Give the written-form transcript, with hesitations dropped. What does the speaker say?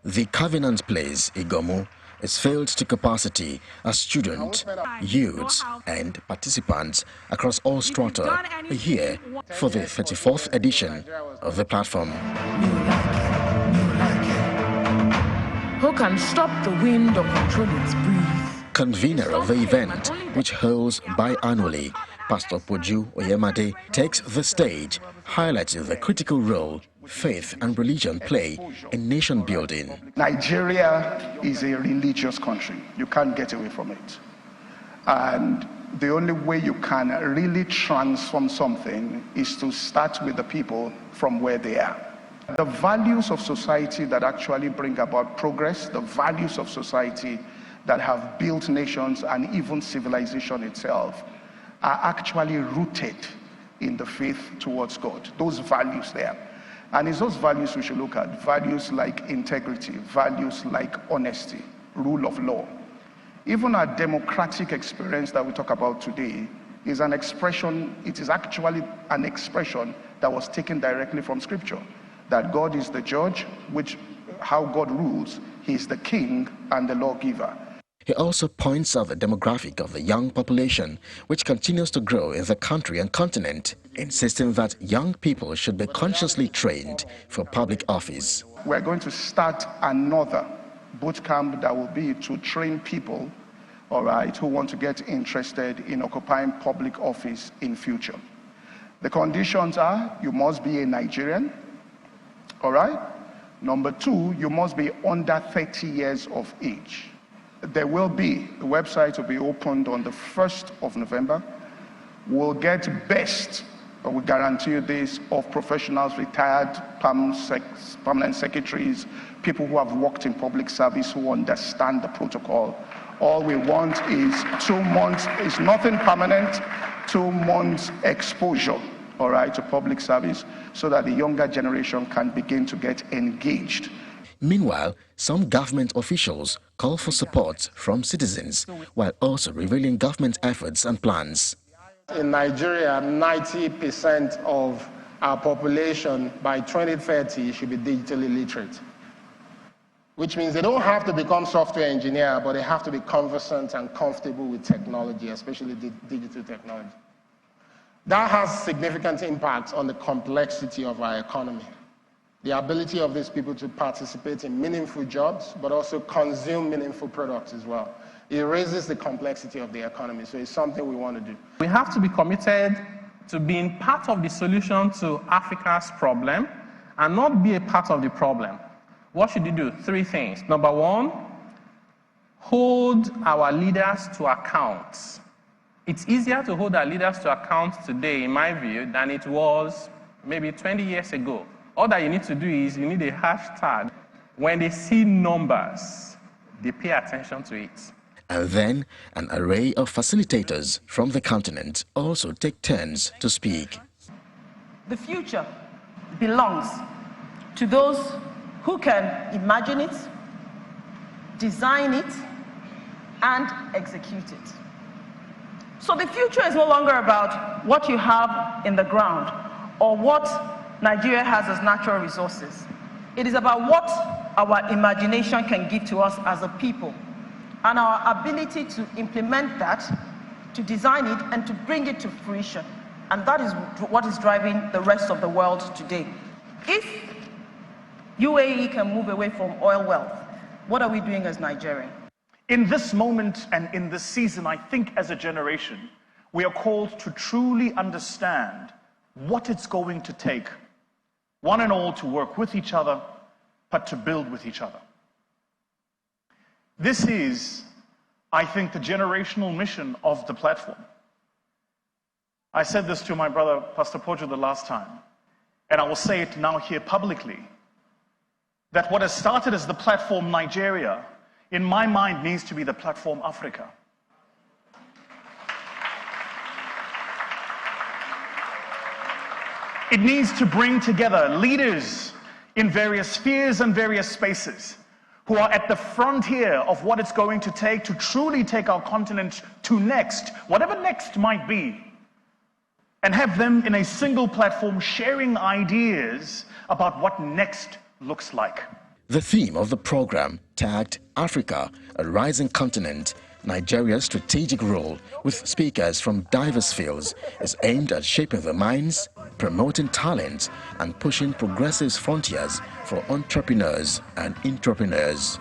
The Covenant Place, Igomu, is filled to capacity as students, youths and participants across all strata are here for the 34th edition of the platform. Who can stop the wind or control its breeze? Convener of the event, which holds biannually, Pastor Poju Oyemade takes the stage, highlighting the critical role faith and religion play in nation building. Nigeria is a religious country. You can't get away from it. And the only way you can really transform something is to start with the people from where they are. The values of society that actually bring about progress, the values of society that have built nations and even civilization itself are actually rooted in the faith towards God. Those values there. And it's those values we should look at. Values like integrity, values like honesty, rule of law. Even our democratic experience that we talk about today is an expression, it is actually an expression that was taken directly from Scripture. That God is the judge, how God rules, He is the king and the lawgiver. He also points out the demographic of the young population, which continues to grow in the country and continent, insisting that young people should be consciously trained for public office. We're going to start another boot camp that will be to train people, all right, who want to get interested in occupying public office in future. The conditions are, you must be a Nigerian, all right? Number two, you must be under 30 years of age. The website will be opened on the 1st of November. We'll get best, we guarantee you this, of professionals, retired permanent secretaries, people who have worked in public service, who understand the protocol. All we want is 2 months, it's nothing permanent, 2 months exposure, all right, to public service, so that the younger generation can begin to get engaged. Meanwhile, some government officials call for support from citizens, while also revealing government efforts and plans. In Nigeria, 90% of our population by 2030 should be digitally literate, which means they don't have to become software engineers, but they have to be conversant and comfortable with technology, especially digital technology. That has significant impact on the complexity of our economy. The ability of these people to participate in meaningful jobs, but also consume meaningful products as well. It raises the complexity of the economy, so it's something we want to do. We have to be committed to being part of the solution to Africa's problem and not be a part of the problem. What should you do? 3 things. Number 1, hold our leaders to account. It's easier to hold our leaders to account today, in my view, than it was maybe 20 years ago. All that you need to do is you need a hashtag. When they see numbers, they pay attention to it. And then an array of facilitators from the continent also take turns to speak. The future belongs to those who can imagine it, design it, and execute it. So the future is no longer about what you have in the ground or what Nigeria has as natural resources. It is about what our imagination can give to us as a people and our ability to implement that, to design it, and to bring it to fruition. And that is what is driving the rest of the world today. If UAE can move away from oil wealth, what are we doing as Nigeria? In this moment and in this season, I think as a generation, we are called to truly understand what it's going to take, one and all, to work with each other, but to build with each other. This is, I think, the generational mission of the platform. I said this to my brother, Pastor Poju, the last time, and I will say it now here publicly, that what has started as the platform Nigeria, in my mind, needs to be the platform Africa. It needs to bring together leaders in various spheres and various spaces who are at the frontier of what it's going to take to truly take our continent to next, whatever next might be, and have them in a single platform sharing ideas about what next looks like. The theme of the program, tagged Africa, a Rising Continent, Nigeria's strategic role, with speakers from diverse fields, is aimed at shaping the minds, promoting talent, and pushing progressive frontiers for entrepreneurs and intrapreneurs.